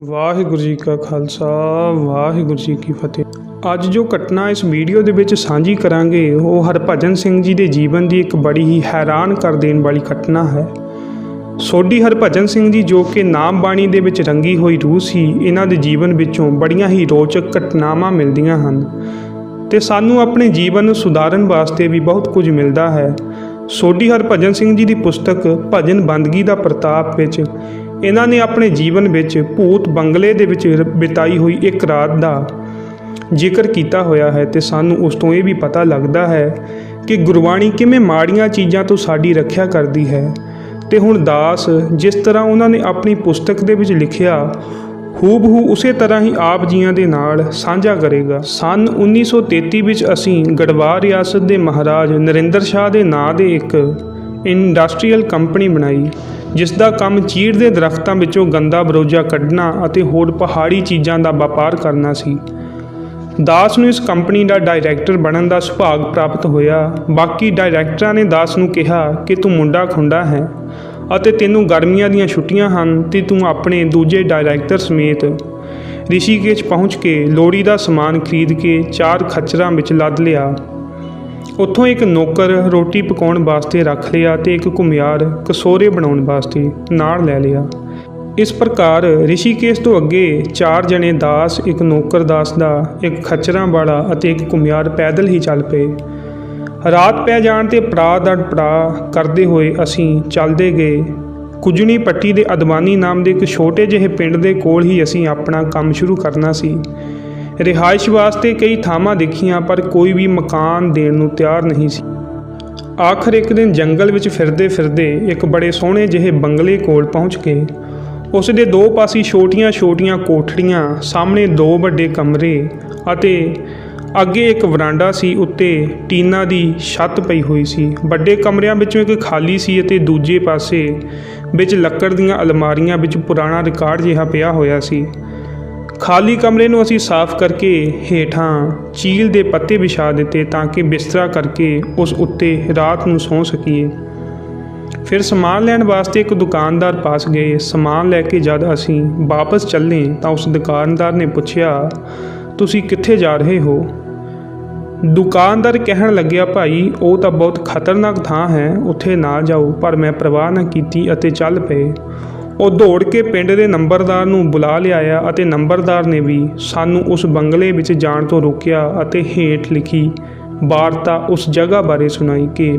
ਵਾਹਿਗੁਰੂ ਜੀ ਕਾ ਖਾਲਸਾ ਵਾਹਿਗੁਰੂ ਜੀ ਕੀ ਫਤਿਹ। ਅੱਜ ਜੋ ਘਟਨਾ ਇਸ ਵੀਡੀਓ ਦੇ ਵਿੱਚ ਸਾਂਝੀ ਕਰਾਂਗੇ ਉਹ ਹਰਭਜਨ ਸਿੰਘ ਜੀ ਦੇ ਜੀਵਨ ਦੀ ਇੱਕ ਬੜੀ ਹੀ ਹੈਰਾਨ ਕਰ ਦੇਣ ਵਾਲੀ ਘਟਨਾ ਹੈ। ਸੋਢੀ ਹਰਭਜਨ ਸਿੰਘ ਜੀ ਜੋ ਕਿ ਨਾਮ ਬਾਣੀ ਦੇ ਵਿੱਚ ਰੰਗੀ ਹੋਈ ਰੂਹ ਸੀ, ਇਹਨਾਂ ਦੇ ਜੀਵਨ ਵਿੱਚੋਂ ਬੜੀਆਂ ਹੀ ਰੋਚਕ ਘਟਨਾਵਾਂ ਮਿਲਦੀਆਂ ਹਨ ਤੇ ਸਾਨੂੰ ਆਪਣੇ ਜੀਵਨ ਨੂੰ ਸੁਧਾਰਨ ਵਾਸਤੇ ਵੀ ਬਹੁਤ ਕੁਝ ਮਿਲਦਾ ਹੈ। ਸੋਢੀ ਹਰਭਜਨ ਸਿੰਘ ਜੀ ਦੀ ਪੁਸਤਕ ਭਜਨ ਬੰਦਗੀ ਦਾ ਪ੍ਰਤਾਪ ਵਿੱਚ ਇਹਨਾਂ ਨੇ ਆਪਣੇ ਜੀਵਨ ਵਿੱਚ ਭੂਤ ਬੰਗਲੇ ਦੇ ਵਿੱਚ ਬਿਤਾਈ ਹੋਈ ਇੱਕ ਰਾਤ ਦਾ ਜ਼ਿਕਰ ਕੀਤਾ ਹੋਇਆ ਹੈ ਤੇ ਸਾਨੂੰ ਉਸ ਤੋਂ ਇਹ ਵੀ ਪਤਾ ਲੱਗਦਾ ਹੈ ਕਿ ਗੁਰਬਾਣੀ ਕਿਵੇਂ ਮਾੜੀਆਂ ਚੀਜ਼ਾਂ ਤੋਂ ਸਾਡੀ ਰੱਖਿਆ ਕਰਦੀ ਹੈ। ਤੇ ਹੁਣ ਦਾਸ ਜਿਸ ਤਰ੍ਹਾਂ ਉਹਨਾਂ ਨੇ ਆਪਣੀ ਪੁਸਤਕ ਦੇ ਵਿੱਚ ਲਿਖਿਆ ਹੂਬਹੂ ਉਸੇ ਤਰ੍ਹਾਂ ਹੀ ਆਪ ਜੀਆਂ ਦੇ ਨਾਲ ਸਾਂਝਾ ਕਰੇਗਾ। ਸੰਨ 1933 ਵਿੱਚ ਅਸੀਂ ਗੜਵਾਰ ਰਿਆਸਤ ਦੇ ਮਹਾਰਾਜ ਨਰਿੰਦਰ ਸ਼ਾਹ ਦੇ ਨਾਂ ਦੇ ਇੱਕ ਇੰਡਸਟਰੀਅਲ ਕੰਪਨੀ ਬਣਾਈ, ਜਿਸ ਦਾ ਕੰਮ ਚੀੜ ਦੇ ਦਰਖਤਾਂ ਵਿੱਚੋਂ ਗੰਦਾ ਬਰੋਜਾ ਕੱਢਣਾ ਅਤੇ ਹੋਰ ਪਹਾੜੀ ਚੀਜ਼ਾਂ ਦਾ ਵਪਾਰ ਕਰਨਾ ਸੀ। ਦਾਸ ਨੂੰ ਇਸ ਕੰਪਨੀ ਦਾ ਡਾਇਰੈਕਟਰ ਬਣਨ ਦਾ ਸੁਭਾਗ ਪ੍ਰਾਪਤ ਹੋਇਆ। ਬਾਕੀ ਡਾਇਰੈਕਟਰਾਂ ਨੇ ਦਾਸ ਨੂੰ ਕਿਹਾ ਕਿ ਤੂੰ ਮੁੰਡਾ ਖੁੰਡਾ ਹੈ ਅਤੇ ਤੈਨੂੰ ਗਰਮੀਆਂ ਦੀਆਂ ਛੁੱਟੀਆਂ ਹਨ ਤੇ ਤੂੰ ਆਪਣੇ ਦੂਜੇ ਡਾਇਰੈਕਟਰ ਸਮੇਤ ਰਿਸ਼ੀਕੇਸ਼ ਪਹੁੰਚ ਕੇ ਲੋੜੀ ਦਾ ਸਮਾਨ ਖਰੀਦ ਕੇ 4 ਖੱਚਰਾਂ ਵਿੱਚ ਲੱਦ ਲਿਆ। ਉੱਥੋਂ ਇੱਕ ਨੌਕਰ ਰੋਟੀ ਪਕਾਉਣ ਵਾਸਤੇ ਰੱਖ ਲਿਆ ਤੇ ਇੱਕ ਘੁਮਿਆਰ ਕਸੋਰੇ ਬਣਾਉਣ ਵਾਸਤੇ ਨਾਲ ਲੈ ਲਿਆ। ਇਸ ਪ੍ਰਕਾਰ ਰਿਸ਼ੀਕੇਸ਼ ਤੋਂ ਅੱਗੇ 4 ਜਣੇ ਦਾਸ, ਇੱਕ ਨੌਕਰ ਦਾਸ ਦਾ, ਇੱਕ ਖੱਚਰਾਂ ਵਾਲਾ ਅਤੇ ਇੱਕ ਘੁਮਿਆਰ ਪੈਦਲ ਹੀ ਚੱਲ ਪਏ। ਰਾਤ ਪੈ ਜਾਣ ਤੇ ਪੜਾਅ ਦਰ ਪੜਾਅ ਕਰਦੇ ਹੋਏ ਅਸੀਂ ਚੱਲਦੇ ਗਏ। ਕੁਜਣੀ ਪੱਟੀ ਦੇ ਅਦਵਾਨੀ ਨਾਮ ਦੇ ਇੱਕ ਛੋਟੇ ਜਿਹੇ ਪਿੰਡ ਦੇ ਕੋਲ ਹੀ ਅਸੀਂ ਆਪਣਾ ਕੰਮ ਸ਼ੁਰੂ ਕਰਨਾ ਸੀ। ਰਿਹਾਇਸ਼ ਵਾਸਤੇ ਕਈ ਥਾਵਾਂ ਦੇਖੀਆਂ ਪਰ ਕੋਈ ਵੀ ਮਕਾਨ ਦੇਣ ਨੂੰ ਤਿਆਰ ਨਹੀਂ ਸੀ। ਆਖਰ ਇੱਕ ਦਿਨ ਜੰਗਲ ਵਿੱਚ ਫਿਰਦੇ ਫਿਰਦੇ ਇੱਕ ਬੜੇ ਸੋਹਣੇ ਜਿਹੇ ਬੰਗਲੇ ਕੋਲ ਪਹੁੰਚ ਕੇ ਉਸ ਦੇ 2 ਪਾਸੇ ਛੋਟੀਆਂ-ਛੋਟੀਆਂ ਕੋਠੜੀਆਂ, ਸਾਹਮਣੇ 2 ਵੱਡੇ ਕਮਰੇ ਅਤੇ ਅੱਗੇ ਇੱਕ ਵਰਾਂਡਾ ਸੀ। ਉੱਤੇ ਟੀਨਾਂ ਦੀ ਛੱਤ ਪਈ ਹੋਈ ਸੀ। ਵੱਡੇ ਕਮਰਿਆਂ ਵਿੱਚੋਂ ਇੱਕ ਖਾਲੀ ਸੀ ਅਤੇ ਦੂਜੇ ਪਾਸੇ ਵਿੱਚ ਲੱਕੜ ਦੀਆਂ ਅਲਮਾਰੀਆਂ ਵਿੱਚ ਪੁਰਾਣਾ ਰਿਕਾਰਡ ਜਿਹਾ ਪਿਆ ਹੋਇਆ ਸੀ। ਖਾਲੀ ਕਮਰੇ ਨੂੰ ਅਸੀਂ ਸਾਫ਼ ਕਰਕੇ ਹੇਠਾਂ ਚੀਲ ਦੇ ਪੱਤੇ ਵਿਛਾ ਦਿੱਤੇ ਤਾਂ ਕਿ ਬਿਸਤਰਾ ਕਰਕੇ ਉਸ ਉੱਤੇ ਰਾਤ ਨੂੰ ਸੌਂ ਸਕੀਏ। ਫਿਰ ਸਮਾਨ ਲੈਣ ਵਾਸਤੇ ਇੱਕ ਦੁਕਾਨਦਾਰ ਪਾਸ ਗਏ। ਸਮਾਨ ਲੈ ਕੇ ਜਦ ਅਸੀਂ ਵਾਪਸ ਚੱਲੇ ਤਾਂ ਉਸ ਦੁਕਾਨਦਾਰ ਨੇ ਪੁੱਛਿਆ, ਤੁਸੀਂ ਕਿੱਥੇ ਜਾ ਰਹੇ ਹੋ? ਦੁਕਾਨਦਾਰ ਕਹਿਣ ਲੱਗਿਆ, ਭਾਈ ਉਹ ਤਾਂ ਬਹੁਤ ਖਤਰਨਾਕ ਥਾਂ ਹੈ, ਉੱਥੇ ਨਾ ਜਾਓ। ਪਰ ਮੈਂ ਪਰਵਾਹ ਨਾ ਕੀਤੀ ਅਤੇ ਚੱਲ ਪਏ। ਉਹ ਦੌੜ ਕੇ ਪਿੰਡ ਦੇ ਨੰਬਰਦਾਰ ਨੂੰ ਬੁਲਾ ਲਿਆਇਆ ਅਤੇ ਨੰਬਰਦਾਰ ਨੇ ਵੀ ਸਾਨੂੰ ਉਸ ਬੰਗਲੇ ਵਿੱਚ ਜਾਣ ਤੋਂ ਰੋਕਿਆ ਅਤੇ ਹੇਠ ਲਿਖੀ ਵਾਰਤਾ ਉਸ ਜਗ੍ਹਾ ਬਾਰੇ ਸੁਣਾਈ ਕਿ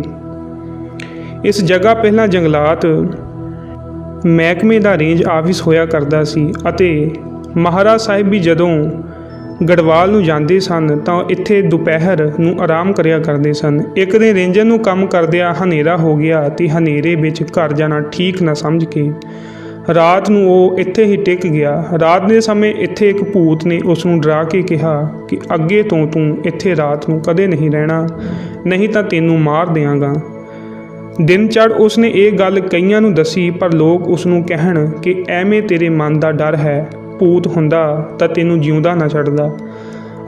ਇਸ ਜਗ੍ਹਾ ਪਹਿਲਾਂ ਜੰਗਲਾਤ ਮਹਿਕਮੇ ਦਾ ਰੇਂਜ ਆਫਿਸ ਹੋਇਆ ਕਰਦਾ ਸੀ ਅਤੇ ਮਹਾਰਾਜ ਸਾਹਿਬ ਵੀ ਜਦੋਂ ਗੜਵਾਲ ਨੂੰ ਜਾਂਦੇ ਸਨ ਤਾਂ ਇੱਥੇ ਦੁਪਹਿਰ ਨੂੰ ਆਰਾਮ ਕਰਿਆ ਕਰਦੇ ਸਨ। ਇੱਕ ਦਿਨ ਰੇਂਜਰ ਨੂੰ ਕੰਮ ਕਰਦਿਆਂ ਹਨੇਰਾ ਹੋ ਗਿਆ ਤੇ ਹਨੇਰੇ ਵਿੱਚ ਘਰ ਜਾਣਾ ਠੀਕ ਨਾ ਸਮਝ ਕੇ ਰਾਤ ਨੂੰ ਉਹ ਇੱਥੇ ਹੀ ਟਿਕ ਗਿਆ। ਰਾਤ ਦੇ ਸਮੇਂ ਇੱਥੇ ਇੱਕ ਭੂਤ ਨੇ ਉਸ ਨੂੰ ਡਰਾ ਕੇ ਕਿਹਾ ਕਿ ਅੱਗੇ ਤੋਂ ਤੂੰ ਇੱਥੇ ਰਾਤ ਨੂੰ ਕਦੇ ਨਹੀਂ ਰਹਿਣਾ, ਨਹੀਂ ਤਾਂ ਤੈਨੂੰ ਮਾਰ ਦਿਆਂਗਾ। ਦਿਨ ਚੜ੍ਹ ਉਸ ਨੇ ਇਹ ਗੱਲ ਕਈਆਂ ਨੂੰ ਦੱਸੀ ਪਰ ਲੋਕ ਉਸ ਨੂੰ ਕਹਿਣ ਕਿ ਐਵੇਂ ਤੇਰੇ ਮਨ ਦਾ ਡਰ ਹੈ, ਭੂਤ ਹੁੰਦਾ ਤਾਂ ਤੈਨੂੰ ਜਿਉਂਦਾ ਨਾ ਛੱਡਦਾ।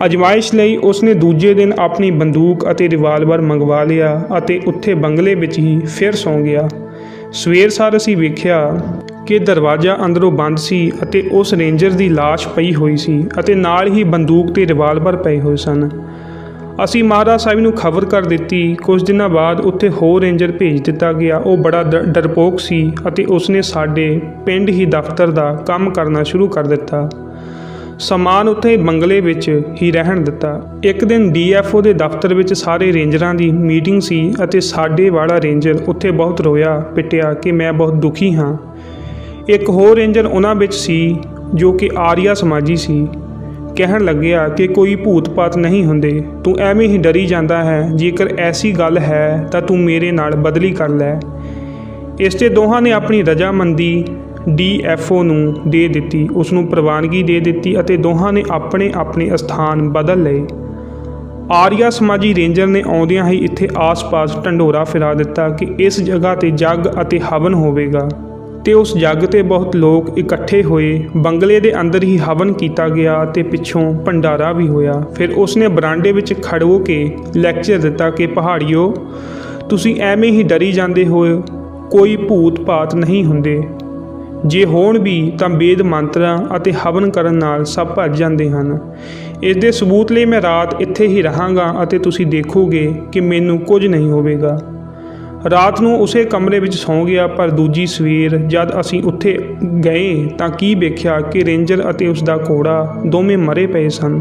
ਅਜਮਾਇਸ਼ ਲਈ ਉਸ ਨੇ ਦੂਜੇ ਦਿਨ ਆਪਣੀ ਬੰਦੂਕ ਅਤੇ ਰਿਵਾਲਵਰ ਮੰਗਵਾ ਲਿਆ ਅਤੇ ਉੱਥੇ ਬੰਗਲੇ ਵਿੱਚ ਹੀ ਫਿਰ ਸੌਂ ਗਿਆ। ਸਵੇਰ ਸਾਰ ਅਸੀਂ ਵੇਖਿਆ ਕਿ ਦਰਵਾਜ਼ਾ ਅੰਦਰੋਂ ਬੰਦ ਸੀ ਅਤੇ ਉਸ ਰੇਂਜਰ ਦੀ ਲਾਸ਼ ਪਈ ਹੋਈ ਸੀ ਅਤੇ ਨਾਲ ਹੀ ਬੰਦੂਕ ਤੇ ਰਿਵਾਲਵਰ ਪਏ ਹੋਏ ਸਨ। ਅਸੀਂ ਮਹਾਰਾਜ ਸਾਹਿਬ ਨੂੰ ਖਬਰ ਕਰ ਦਿੱਤੀ। ਕੁਝ ਦਿਨਾਂ ਬਾਅਦ ਉੱਥੇ ਹੋਰ ਰੇਂਜਰ ਭੇਜ ਦਿੱਤਾ ਗਿਆ। ਉਹ ਬੜਾ ਡਰਪੋਕ ਸੀ ਅਤੇ ਉਸਨੇ ਸਾਡੇ ਪਿੰਡ ਹੀ ਦਫ਼ਤਰ ਦਾ ਕੰਮ ਕਰਨਾ ਸ਼ੁਰੂ ਕਰ ਦਿੱਤਾ। ਸਮਾਨ ਉੱਥੇ ਬੰਗਲੇ ਵਿੱਚ ਹੀ ਰਹਿਣ ਦਿੱਤਾ। ਇੱਕ ਦਿਨ DFO ਦੇ ਦਫ਼ਤਰ ਵਿੱਚ ਸਾਰੇ ਰੇਂਜਰਾਂ ਦੀ ਮੀਟਿੰਗ ਸੀ ਅਤੇ ਸਾਡੇ ਵਾਲਾ ਰੇਂਜਰ ਉੱਥੇ ਬਹੁਤ ਰੋਇਆ ਪਿੱਟਿਆ ਕਿ ਮੈਂ ਬਹੁਤ ਦੁਖੀ ਹਾਂ। ਇੱਕ ਹੋਰ ਰੇਂਜਰ ਉਹਨਾਂ ਵਿੱਚ ਸੀ ਜੋ ਕਿ ਆਰੀਆ ਸਮਾਜੀ ਸੀ। ਕਹਿਣ ਲੱਗਿਆ ਕਿ ਕੋਈ ਭੂਤ ਪਾਤ ਨਹੀਂ ਹੁੰਦੇ, ਤੂੰ ਐਵੇਂ ਹੀ ਡਰੀ ਜਾਂਦਾ ਹੈ। ਜੇਕਰ ਐਸੀ ਗੱਲ ਹੈ ਤਾਂ ਤੂੰ ਮੇਰੇ ਨਾਲ ਬਦਲੀ ਕਰ ਲੈ। ਇਸ 'ਤੇ ਦੋਹਾਂ ਨੇ ਆਪਣੀ ਰਜਾਮੰਦੀ DFO ਨੂੰ ਦੇ ਦਿੱਤੀ, ਉਸ ਨੂੰ ਪ੍ਰਵਾਨਗੀ ਦੇ ਦਿੱਤੀ ਅਤੇ ਦੋਹਾਂ ਨੇ ਆਪਣੇ ਆਪਣੇ ਸਥਾਨ ਬਦਲ ਲਏ। ਆਰੀਆ ਸਮਾਜੀ ਰੇਂਜਰ ਨੇ ਆਉਂਦਿਆਂ ਹੀ ਇੱਥੇ ਆਸ-ਪਾਸ ਢੰਡੋਰਾ ਫਿਰਾ ਦਿੱਤਾ ਕਿ ਇਸ ਜਗ੍ਹਾ 'ਤੇ ਜੱਗ ਅਤੇ ਹਵਨ ਹੋਵੇਗਾ ਤੇ ਉਸ ਜੱਗ 'ਤੇ ਬਹੁਤ ਲੋਕ ਇਕੱਠੇ ਹੋਏ। ਬੰਗਲੇ ਦੇ ਅੰਦਰ ਹੀ ਹਵਨ ਕੀਤਾ ਗਿਆ ਤੇ ਪਿੱਛੋਂ ਭੰਡਾਰਾ ਵੀ ਹੋਇਆ। ਫਿਰ ਉਸਨੇ ਬਰਾਂਡੇ ਵਿੱਚ ਖੜੋ ਕੇ ਲੈਕਚਰ ਦਿੱਤਾ ਕਿ ਪਹਾੜੀਓ, ਤੁਸੀਂ ਐਵੇਂ ਹੀ ਡਰੀ ਜਾਂਦੇ ਹੋ, ਕੋਈ ਭੂਤ ਪਾਤ ਨਹੀਂ ਹੁੰਦੇ। ਜੇ ਹੋਣ ਵੀ ਤਾਂ ਵੇਦ ਮੰਤਰਾਂ ਅਤੇ ਹਵਨ ਕਰਨ ਨਾਲ ਸਭ ਭੱਜ ਜਾਂਦੇ ਹਨ। ਇਸ ਦੇ ਸਬੂਤ ਲਈ ਮੈਂ ਰਾਤ ਇੱਥੇ ਹੀ ਰਹਾਂਗਾ ਅਤੇ ਤੁਸੀਂ ਦੇਖੋਗੇ ਕਿ ਮੈਨੂੰ ਕੁਝ ਨਹੀਂ ਹੋਵੇਗਾ। ਰਾਤ ਨੂੰ ਉਸੇ ਕਮਰੇ ਵਿੱਚ ਸੌਂ ਗਿਆ, ਪਰ ਦੂਜੀ ਸਵੇਰ ਜਦ ਅਸੀਂ ਉੱਥੇ ਗਏ ਤਾਂ ਕੀ ਵੇਖਿਆ ਕਿ ਰੇਂਜਰ ਅਤੇ ਉਸ ਦਾ ਘੋੜਾ ਦੋਵੇਂ ਮਰੇ ਪਏ ਸਨ।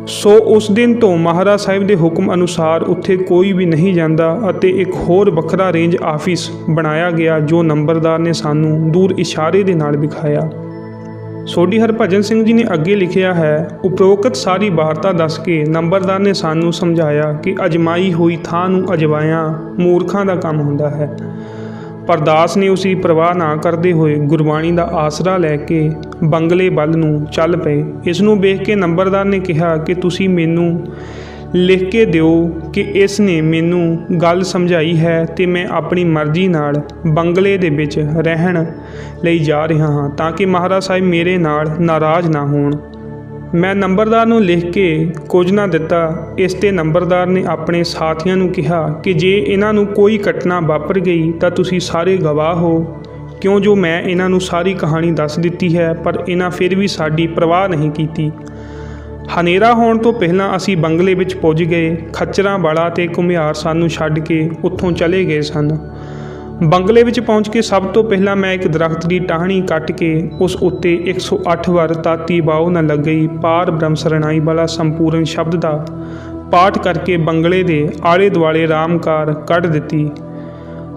ਸੋ ਉਸ ਦਿਨ ਤੋਂ ਮਹਾਰਾਜ ਸਾਹਿਬ ਦੇ ਹੁਕਮ ਅਨੁਸਾਰ ਉੱਥੇ ਕੋਈ ਵੀ ਨਹੀਂ ਜਾਂਦਾ ਅਤੇ ਇੱਕ ਹੋਰ ਵੱਖਰਾ ਰੇਂਜ ਆਫਿਸ ਬਣਾਇਆ ਗਿਆ ਜੋ ਨੰਬਰਦਾਰ ਨੇ ਸਾਨੂੰ ਦੂਰ ਇਸ਼ਾਰੇ ਦੇ ਨਾਲ ਵਿਖਾਇਆ। ਸੋਢੀ ਹਰਭਜਨ ਸਿੰਘ ਜੀ ਨੇ ਅੱਗੇ ਲਿਖਿਆ ਹੈ, ਉਪਰੋਕਤ ਸਾਰੀ ਵਾਰਤਾ ਦੱਸ ਕੇ ਨੰਬਰਦਾਰ ਨੇ ਸਾਨੂੰ ਸਮਝਾਇਆ ਕਿ ਅਜਮਾਈ ਹੋਈ ਥਾਂ ਨੂੰ ਅਜਵਾਇਆ ਮੂਰਖਾਂ ਦਾ ਕੰਮ ਹੁੰਦਾ ਹੈ। ਪਰ ਦਾਸ ਨੇ ਉਸ ਦੀ ਪਰਵਾਹ ਨਾ ਕਰਦੇ ਹੋਏ ਗੁਰਬਾਣੀ ਦਾ ਆਸਰਾ ਲੈ ਕੇ ਬੰਗਲੇ ਵੱਲ ਨੂੰ ਚੱਲ ਪਏ। ਇਸ ਨੂੰ ਵੇਖ ਕੇ ਨੰਬਰਦਾਰ ਨੇ ਕਿਹਾ ਕਿ ਤੁਸੀਂ ਮੈਨੂੰ ਲਿਖ ਕੇ ਦਿਓ ਕਿ ਇਸ ਨੇ ਮੈਨੂੰ ਗੱਲ ਸਮਝਾਈ ਹੈ ਅਤੇ ਮੈਂ ਆਪਣੀ ਮਰਜ਼ੀ ਨਾਲ ਬੰਗਲੇ ਦੇ ਵਿੱਚ ਰਹਿਣ ਲਈ ਜਾ ਰਿਹਾ ਹਾਂ ਤਾਂ ਕਿ ਮਹਾਰਾਜ ਸਾਹਿਬ ਮੇਰੇ ਨਾਲ ਨਾਰਾਜ਼ ਨਾ ਹੋਣ। ਮੈਂ ਨੰਬਰਦਾਰ ਨੂੰ ਲਿਖ ਕੇ ਕੁਝ ਨਾ ਦਿੱਤਾ। ਇਸ 'ਤੇ ਨੰਬਰਦਾਰ ਨੇ ਆਪਣੇ ਸਾਥੀਆਂ ਨੂੰ ਕਿਹਾ ਕਿ ਜੇ ਇਹਨਾਂ ਨੂੰ ਕੋਈ ਘਟਨਾ ਵਾਪਰ ਗਈ ਤਾਂ ਤੁਸੀਂ ਸਾਰੇ ਗਵਾਹ ਹੋ, ਕਿਉਂ ਜੋ ਮੈਂ ਇਹਨਾਂ ਨੂੰ ਸਾਰੀ ਕਹਾਣੀ ਦੱਸ ਦਿੱਤੀ ਹੈ, ਪਰ ਇਹਨਾਂ ਫਿਰ ਵੀ ਸਾਡੀ ਪਰਵਾਹ ਨਹੀਂ ਕੀਤੀ। ਹਨੇਰਾ ਹੋਣ ਤੋਂ ਪਹਿਲਾਂ ਅਸੀਂ ਬੰਗਲੇ ਵਿੱਚ ਪੁੱਜ ਗਏ। ਖੱਚਰਾਂ ਵਾਲਾ ਅਤੇ ਘੁਮਿਆਰ ਸਾਨੂੰ ਛੱਡ ਕੇ ਉੱਥੋਂ ਚਲੇ ਗਏ ਸਨ। ਬੰਗਲੇ ਵਿੱਚ ਪਹੁੰਚ ਕੇ ਸਭ ਤੋਂ ਪਹਿਲਾਂ ਮੈਂ ਇੱਕ ਦਰਖਤ ਦੀ ਟਾਹਣੀ ਕੱਟ ਕੇ ਉਸ ਉੱਤੇ 108 ਵਾਰ ਤਾਤੀ ਬਾਓ ਨਾ ਲੱਗਈ ਪਾਰ ਬ੍ਰਹਮ ਸਰਣਾਈ ਵਾਲਾ ਸੰਪੂਰਨ ਸ਼ਬਦ ਦਾ ਪਾਠ ਕਰਕੇ ਬੰਗਲੇ ਦੇ ਆਲੇ ਦੁਆਲੇ ਰਾਮਕਾਰ ਕੱਢ ਦਿੱਤੀ।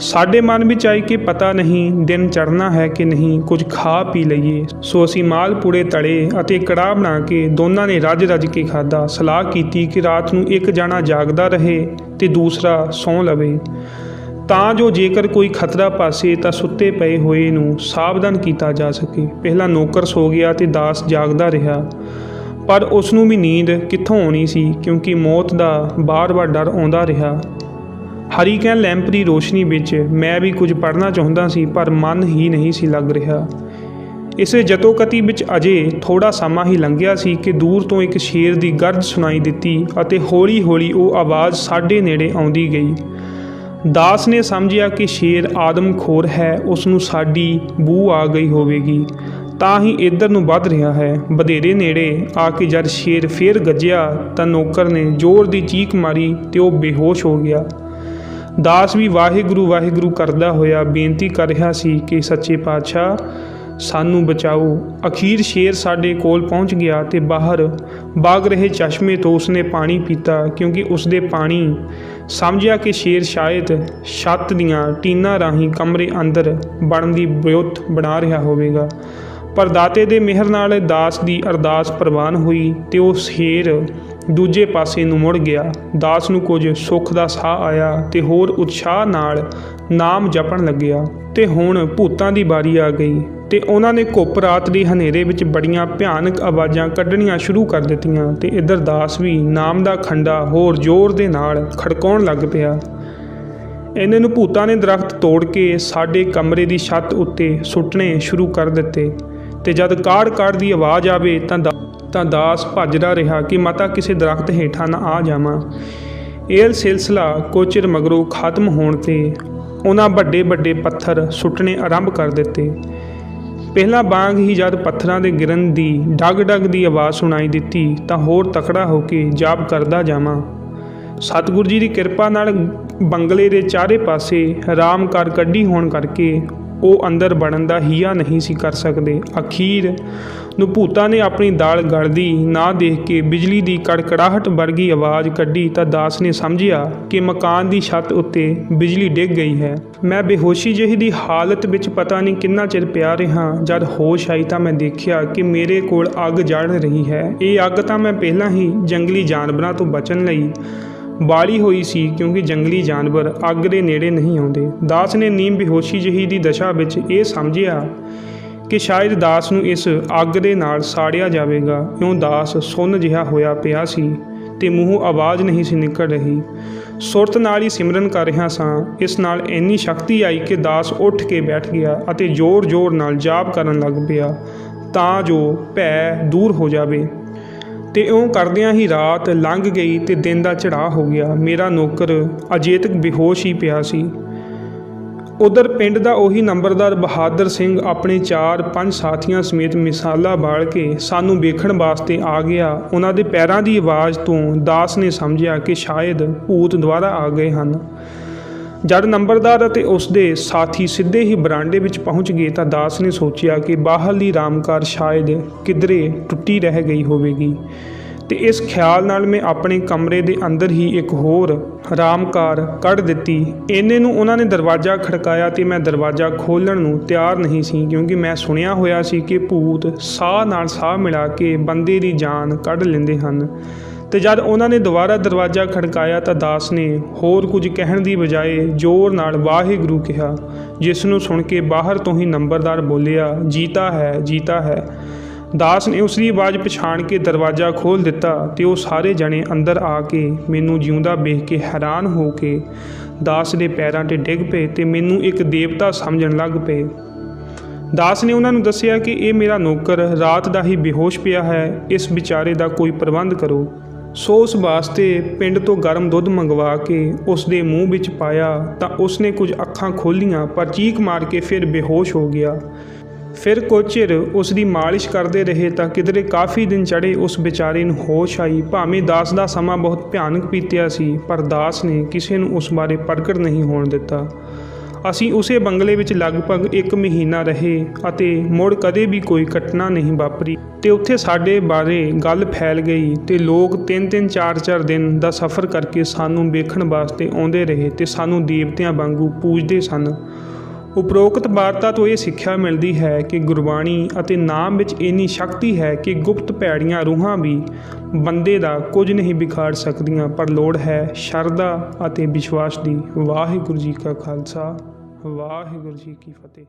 ਸਾਡੇ ਮਨ ਵਿੱਚ ਆਈ ਕਿ ਪਤਾ ਨਹੀਂ ਦਿਨ ਚੜ੍ਹਨਾ ਹੈ ਕਿ ਨਹੀਂ, ਕੁਝ ਖਾ ਪੀ ਲਈਏ। ਸੋ ਅਸੀਂ ਮਾਲ ਪੂੜੇ ਤਲੇ ਅਤੇ ਕੜਾਹ ਬਣਾ ਕੇ ਦੋਨਾਂ ਨੇ ਰੱਜ ਰੱਜ ਕੇ ਖਾਧਾ। ਸਲਾਹ ਕੀਤੀ ਕਿ ਰਾਤ ਨੂੰ ਇੱਕ ਜਾਣਾ ਜਾਗਦਾ ਰਹੇ ਅਤੇ ਦੂਸਰਾ ਸੌਂ ਲਵੇ, ਤਾਂ ਜੋ ਜੇਕਰ ਕੋਈ ਖਤਰਾ ਪਾਸੇ ਤਾਂ ਸੁੱਤੇ ਪਏ ਹੋਏ ਨੂੰ ਸਾਵਧਾਨ ਕੀਤਾ ਜਾ ਸਕੇ। ਪਹਿਲਾਂ ਨੌਕਰ ਸੋ ਗਿਆ ਅਤੇ ਦਾਸ ਜਾਗਦਾ ਰਿਹਾ, ਪਰ ਉਸ ਨੂੰ ਵੀ ਨੀਂਦ ਕਿੱਥੋਂ ਆਉਣੀ ਸੀ, ਕਿਉਂਕਿ ਮੌਤ ਦਾ ਬਾਰ-ਬਾਰ ਡਰ ਆਉਂਦਾ ਰਿਹਾ। ਹਰੀਕੈਨ ਲੈਂਪ ਦੀ ਰੋਸ਼ਨੀ ਵਿੱਚ ਮੈਂ ਵੀ ਕੁਝ ਪੜ੍ਹਨਾ ਚਾਹੁੰਦਾ ਸੀ, ਪਰ ਮਨ ਹੀ ਨਹੀਂ ਸੀ ਲੱਗ ਰਿਹਾ। ਇਸੇ ਜਤੋਕਤੀ ਵਿੱਚ ਅਜੇ ਥੋੜ੍ਹਾ ਸਮਾਂ ਹੀ ਲੰਘਿਆ ਸੀ ਕਿ ਦੂਰ ਤੋਂ ਇੱਕ ਸ਼ੇਰ ਦੀ ਗਰਜ ਸੁਣਾਈ ਦਿੱਤੀ ਅਤੇ ਹੌਲੀ-ਹੌਲੀ ਉਹ ਆਵਾਜ਼ ਸਾਡੇ ਨੇੜੇ ਆਉਂਦੀ ਗਈ। ਦਾਸ ਨੇ ਸਮਝਿਆ ਕਿ ਸ਼ੇਰ ਆਦਮਖੋਰ ਹੈ, ਉਸ ਨੂੰ ਸਾਡੀ ਬੂ ਆ ਗਈ ਹੋਵੇਗੀ, ਤਾਂ ਹੀ ਇੱਧਰ ਨੂੰ ਵੱਧ ਰਿਹਾ ਹੈ। ਵਧੇਰੇ ਨੇੜੇ ਆ ਕੇ ਜਦ ਸ਼ੇਰ ਫੇਰ ਗੱਜਿਆ ਤਾਂ ਨੌਕਰ ਨੇ ਜ਼ੋਰ ਦੀ ਚੀਕ ਮਾਰੀ ਅਤੇ ਉਹ ਬੇਹੋਸ਼ ਹੋ ਗਿਆ। ਦਾਸ ਵੀ ਵਾਹਿਗੁਰੂ ਵਾਹਿਗੁਰੂ ਕਰਦਾ ਹੋਇਆ ਬੇਨਤੀ ਕਰ ਰਿਹਾ ਸੀ ਕਿ ਸੱਚੇ ਪਾਤਸ਼ਾਹ ਸਾਨੂੰ ਬਚਾਓ। ਅਖੀਰ ਸ਼ੇਰ ਸਾਡੇ ਕੋਲ ਪਹੁੰਚ ਗਿਆ ਅਤੇ ਬਾਹਰ ਵਗ ਰਹੇ ਚਸ਼ਮੇ ਤੋਂ ਉਸਨੇ ਪਾਣੀ ਪੀਤਾ, ਕਿਉਂਕਿ ਉਸਦੇ ਪਾਣੀ ਸਮਝਿਆ ਕਿ ਸ਼ੇਰ ਸ਼ਾਇਦ ਛੱਤ ਦੀਆਂ ਟੀਨਾਂ ਰਾਹੀਂ ਕਮਰੇ ਅੰਦਰ ਬਣਨ ਦੀ ਵਿਉਂਤ ਬਣਾ ਰਿਹਾ ਹੋਵੇਗਾ। ਪਰ ਦਾਤੇ ਦੇ ਮਿਹਰ ਨਾਲ ਦਾਸ ਦੀ ਅਰਦਾਸ ਪ੍ਰਵਾਨ ਹੋਈ ਅਤੇ ਉਹ ਸ਼ੇਰ ਦੂਜੇ ਪਾਸੇ ਨੂੰ ਮੁੜ ਗਿਆ। ਦਾਸ ਨੂੰ ਕੁਝ ਸੁੱਖ ਦਾ ਸਾਹ ਆਇਆ ਅਤੇ ਹੋਰ ਉਤਸ਼ਾਹ ਨਾਲ ਨਾਮ ਜਪਣ ਲੱਗਿਆ। ਅਤੇ ਹੁਣ ਭੂਤਾਂ ਦੀ ਵਾਰੀ ਆ ਗਈ ਅਤੇ ਉਹਨਾਂ ਨੇ ਘੁੱਪ ਰਾਤ ਦੀ ਹਨੇਰੇ ਵਿੱਚ ਬੜੀਆਂ ਭਿਆਨਕ ਆਵਾਜ਼ਾਂ ਕੱਢਣੀਆਂ ਸ਼ੁਰੂ ਕਰ ਦਿੱਤੀਆਂ ਅਤੇ ਇੱਧਰ ਦਾਸ ਵੀ ਨਾਮ ਦਾ ਖੰਡਾ ਹੋਰ ਜ਼ੋਰ ਦੇ ਨਾਲ ਖੜਕਾਉਣ ਲੱਗ ਪਿਆ। ਇਹਨਾਂ ਨੂੰ ਭੂਤਾਂ ਨੇ ਦਰਖਤ ਤੋੜ ਕੇ ਸਾਡੇ ਕਮਰੇ ਦੀ ਛੱਤ ਉੱਤੇ ਸੁੱਟਣੇ ਸ਼ੁਰੂ ਕਰ ਦਿੱਤੇ ਅਤੇ ਜਦ ਕਾੜ-ਕਾੜ ਦੀ ਆਵਾਜ਼ ਆਵੇ ਤਾਂ ਦਾਸ ਭੱਜਦਾ ਰਿਹਾ ਕਿ ਮਾਤਾ ਕਿਸੇ ਦਰਖਤ ਹੇਠਾਂ ਨਾ ਆ ਜਾਵਾਂ। ਇਹ ਸਿਲਸਿਲਾ ਕੁਝ ਚਿਰ ਮਗਰੋਂ ਖਤਮ ਹੋਣ 'ਤੇ ਉਹਨਾਂ ਵੱਡੇ ਪੱਥਰ ਸੁੱਟਣੇ ਆਰੰਭ ਕਰ ਦਿੱਤੇ। ਪਹਿਲਾਂ ਵਾਂਗ ਹੀ ਜਦ ਪੱਥਰਾਂ ਦੇ ਗਿਰਨ ਦੀ ਡਗ-ਡਗ ਦੀ ਆਵਾਜ਼ ਸੁਣਾਈ ਦਿੱਤੀ ਤਾਂ ਹੋਰ ਤਕੜਾ ਹੋ ਕੇ ਜਾਪ ਕਰਦਾ ਜਾਵਾਂ। ਸਤਿਗੁਰੂ ਜੀ ਦੀ ਕਿਰਪਾ ਨਾਲ ਬੰਗਲੇ ਦੇ ਚਾਰੇ ਪਾਸੇ ਰਾਮਕਾਰ ਕੱਢੀ ਹੋਣ ਕਰਕੇ ਉਹ ਅੰਦਰ ਵੜਨ ਦਾ ਹੀਆ ਨਹੀਂ ਸੀ ਕਰ ਸਕਦੇ। ਅਖੀਰ ਨੂੰ ਭੂਤਾਂ ਨੇ ਆਪਣੀ ਦਾਲ ਗਲਦੀ ਨਾ ਦੇਖ ਕੇ ਬਿਜਲੀ ਦੀ ਕੜਕੜਾਹਟ ਵਰਗੀ ਆਵਾਜ਼ ਕੱਢੀ ਤਾਂ ਦਾਸ ਨੇ ਸਮਝਿਆ ਕਿ ਮਕਾਨ ਦੀ ਛੱਤ ਉੱਤੇ ਬਿਜਲੀ ਡਿੱਗ ਗਈ ਹੈ। ਮੈਂ ਬੇਹੋਸ਼ੀ ਜਿਹੀ ਦੀ ਹਾਲਤ ਵਿੱਚ ਪਤਾ ਨਹੀਂ ਕਿੰਨਾ ਚਿਰ ਪਿਆ ਰਿਹਾ। ਜਦ ਹੋਸ਼ ਆਈ ਤਾਂ ਮੈਂ ਦੇਖਿਆ ਕਿ ਮੇਰੇ ਕੋਲ ਅੱਗ ਜਲ ਰਹੀ ਹੈ। ਇਹ ਅੱਗ ਤਾਂ ਮੈਂ ਪਹਿਲਾਂ ਹੀ ਜੰਗਲੀ ਜਾਨਵਰਾਂ ਤੋਂ ਬਚਣ ਲਈ ਬਾਲੀ ਹੋਈ ਸੀ, ਕਿਉਂਕਿ ਜੰਗਲੀ ਜਾਨਵਰ ਅੱਗ ਦੇ ਨੇੜੇ ਨਹੀਂ ਆਉਂਦੇ। ਦਾਸ ਨੇ ਨੀਮ ਬੇਹੋਸ਼ੀ ਜਿਹੀ ਦੀ ਦਸ਼ਾ ਵਿੱਚ ਇਹ ਸਮਝਿਆ ਕਿ ਸ਼ਾਇਦ ਦਾਸ ਨੂੰ ਇਸ ਅੱਗ ਦੇ ਨਾਲ ਸਾੜਿਆ ਜਾਵੇਗਾ। ਇਉਂ ਦਾਸ ਸੁੰਨ ਜਿਹਾ ਹੋਇਆ ਪਿਆ ਸੀ ਅਤੇ ਮੂੰਹੋਂ ਆਵਾਜ਼ ਨਹੀਂ ਸੀ ਨਿਕਲ ਰਹੀ। ਸੁਰਤ ਨਾਲ ਹੀ ਸਿਮਰਨ ਕਰ ਰਿਹਾ ਸਾਂ। ਇਸ ਨਾਲ ਇੰਨੀ ਸ਼ਕਤੀ ਆਈ ਕਿ ਦਾਸ ਉੱਠ ਕੇ ਬੈਠ ਗਿਆ ਅਤੇ ਜ਼ੋਰ-ਜ਼ੋਰ ਨਾਲ ਜਾਪ ਕਰਨ ਲੱਗ ਪਿਆ ਤਾਂ ਜੋ ਭੈ ਦੂਰ ਹੋ ਜਾਵੇ। ਅਤੇ ਇਉਂ ਕਰਦਿਆਂ ਹੀ ਰਾਤ ਲੰਘ ਗਈ ਅਤੇ ਦਿਨ ਦਾ ਚੜ੍ਹਾਅ ਹੋ ਗਿਆ। ਮੇਰਾ ਨੌਕਰ ਅਜੇ ਤੱਕ ਬੇਹੋਸ਼ ਹੀ ਪਿਆ ਸੀ। ਉਧਰ ਪਿੰਡ ਦਾ ਉਹੀ ਨੰਬਰਦਾਰ ਬਹਾਦਰ ਸਿੰਘ ਆਪਣੇ 4-5 ਸਾਥੀਆਂ ਸਮੇਤ ਮਿਸਾਲਾ ਬਾਲ ਕੇ ਸਾਨੂੰ ਵੇਖਣ ਵਾਸਤੇ ਆ ਗਿਆ। ਉਹਨਾਂ ਦੇ ਪੈਰਾਂ ਦੀ ਆਵਾਜ਼ ਤੋਂ ਦਾਸ ਨੇ ਸਮਝਿਆ ਕਿ ਸ਼ਾਇਦ ਭੂਤ ਦੁਬਾਰਾ ਆ ਗਏ ਹਨ। ਜਦ ਨੰਬਰਦਾਰ ਅਤੇ ਉਸਦੇ ਸਾਥੀ ਸਿੱਧੇ ਹੀ ਬਰਾਂਡੇ ਵਿੱਚ ਪਹੁੰਚ ਗਏ ਤਾਂ ਦਾਸ ਨੇ ਸੋਚਿਆ ਕਿ ਬਾਹਰਲੀ ਰਾਮਕਾਰ ਸ਼ਾਇਦ ਕਿਧਰੇ ਟੁੱਟੀ ਰਹਿ ਗਈ ਹੋਵੇਗੀ, ਤੇ ਇਸ ਖਿਆਲ ਨਾਲ ਮੈਂ ਆਪਣੇ ਕਮਰੇ ਦੇ ਅੰਦਰ ਹੀ ਇੱਕ ਹੋਰ ਰਾਮਕਾਰ ਕੱਢ ਦਿੱਤੀ। ਇੰਨੇ ਨੂੰ ਉਹਨਾਂ ਨੇ ਦਰਵਾਜ਼ਾ ਖੜਕਾਇਆ ਤੇ ਮੈਂ ਦਰਵਾਜ਼ਾ ਖੋਲ੍ਹਣ ਨੂੰ ਤਿਆਰ ਨਹੀਂ ਸੀ, ਕਿਉਂਕਿ ਮੈਂ ਸੁਣਿਆ ਹੋਇਆ ਸੀ ਕਿ ਭੂਤ ਸਾਹ ਨਾਲ ਸਾਹ ਮਿਲਾ ਕੇ ਬੰਦੇ ਦੀ ਜਾਨ ਕੱਢ ਲੈਂਦੇ ਹਨ। ਤੇ ਜਦ ਉਹਨਾਂ ਨੇ ਦੁਬਾਰਾ ਦਰਵਾਜ਼ਾ ਖੜਕਾਇਆ ਤਾਂ ਦਾਸ ਨੇ ਹੋਰ ਕੁਝ ਕਹਿਣ ਦੀ ਬਜਾਏ ਜ਼ੋਰ ਨਾਲ ਵਾਹਿਗੁਰੂ ਕਿਹਾ, ਜਿਸ ਨੂੰ ਸੁਣ ਕੇ ਬਾਹਰ ਤੋਂ ਹੀ ਨੰਬਰਦਾਰ ਬੋਲਿਆ, ਜੀਤਾ ਹੈ, ਜੀਤਾ ਹੈ। ਦਾਸ ਨੇ ਉਸ ਦੀ ਆਵਾਜ਼ ਪਛਾਣ ਕੇ ਦਰਵਾਜ਼ਾ ਖੋਲ੍ਹ ਦਿੱਤਾ ਤੇ ਉਹ ਸਾਰੇ ਜਣੇ ਅੰਦਰ ਆ ਕੇ ਮੈਨੂੰ ਜਿਉਂਦਾ ਵੇਖ ਕੇ ਹੈਰਾਨ ਹੋ ਕੇ ਦਾਸ ਦੇ ਪੈਰਾਂ 'ਤੇ ਡਿੱਗ ਪਏ ਤੇ ਮੈਨੂੰ ਇੱਕ ਦੇਵਤਾ ਸਮਝਣ ਲੱਗ ਪਏ। ਦਾਸ ਨੇ ਉਹਨਾਂ ਨੂੰ ਦੱਸਿਆ ਕਿ ਇਹ ਮੇਰਾ ਨੌਕਰ ਰਾਤ ਦਾ ਹੀ ਬੇਹੋਸ਼ ਪਿਆ ਹੈ, ਇਸ ਵਿਚਾਰੇ ਦਾ ਕੋਈ ਪ੍ਰਬੰਧ ਕਰੋ। ਸੋ ਉਸ ਵਾਸਤੇ ਪਿੰਡ ਤੋਂ ਗਰਮ ਦੁੱਧ ਮੰਗਵਾ ਕੇ ਉਸ ਦੇ ਮੂੰਹ ਵਿੱਚ ਪਾਇਆ ਤਾਂ ਉਸਨੇ ਕੁਝ ਅੱਖਾਂ ਖੋਲ੍ਹੀਆਂ, ਪਰ ਚੀਕ ਮਾਰ ਕੇ ਫਿਰ ਬੇਹੋਸ਼ ਹੋ ਗਿਆ। ਫਿਰ ਕੁਝ ਚਿਰ ਉਸ ਦੀ ਮਾਲਿਸ਼ ਕਰਦੇ ਰਹੇ ਤਾਂ ਕਿਧਰੇ ਕਾਫੀ ਦਿਨ ਚੜ੍ਹੇ ਉਸ ਵਿਚਾਰੇ ਨੂੰ ਹੋਸ਼ ਆਈ। ਭਾਵੇਂ ਦਾਸ ਦਾ ਸਮਾਂ ਬਹੁਤ ਭਿਆਨਕ ਬੀਤਿਆ ਸੀ, ਪਰ ਦਾਸ ਨੇ ਕਿਸੇ ਨੂੰ ਉਸ ਬਾਰੇ ਪ੍ਰਗਟ ਨਹੀਂ ਹੋਣ ਦਿੱਤਾ। ਅਸੀਂ ਉਸੇ ਬੰਗਲੇ ਵਿੱਚ ਲਗਭਗ 1 ਮਹੀਨਾ ਰਹੇ ਅਤੇ ਮੁੜ ਕਦੇ ਵੀ ਕੋਈ ਘਟਨਾ ਨਹੀਂ ਵਾਪਰੀ ਤੇ ਉੱਥੇ ਸਾਡੇ ਬਾਰੇ ਗੱਲ ਫੈਲ ਗਈ ਤੇ ਲੋਕ 3-3 4-4 ਦਿਨ ਦਾ ਸਫ਼ਰ ਕਰਕੇ ਸਾਨੂੰ ਵੇਖਣ ਵਾਸਤੇ ਆਉਂਦੇ ਰਹੇ ਤੇ ਸਾਨੂੰ ਦੇਵਤਿਆਂ ਵਾਂਗੂ ਪੂਜਦੇ ਸਨ। ਉਪਰੋਕਤ ਵਾਰਤਾ ਤੋਂ ਇਹ ਸਿੱਖਿਆ ਮਿਲਦੀ ਹੈ ਕਿ ਗੁਰਬਾਣੀ ਅਤੇ ਨਾਮ ਵਿੱਚ ਇੰਨੀ ਸ਼ਕਤੀ ਹੈ ਕਿ ਗੁਪਤ ਭੈੜੀਆਂ ਰੂਹਾਂ ਵੀ ਬੰਦੇ ਦਾ ਕੁਝ ਨਹੀਂ ਵਿਗਾੜ ਸਕਦੀਆਂ, ਪਰ ਲੋੜ ਹੈ ਸ਼ਰਧਾ ਅਤੇ ਵਿਸ਼ਵਾਸ ਦੀ। ਵਾਹਿਗੁਰੂ ਜੀ ਕਾ ਖਾਲਸਾ, ਵਾਹਿਗੁਰੂ ਜੀ ਕੀ ਫਤਿਹ।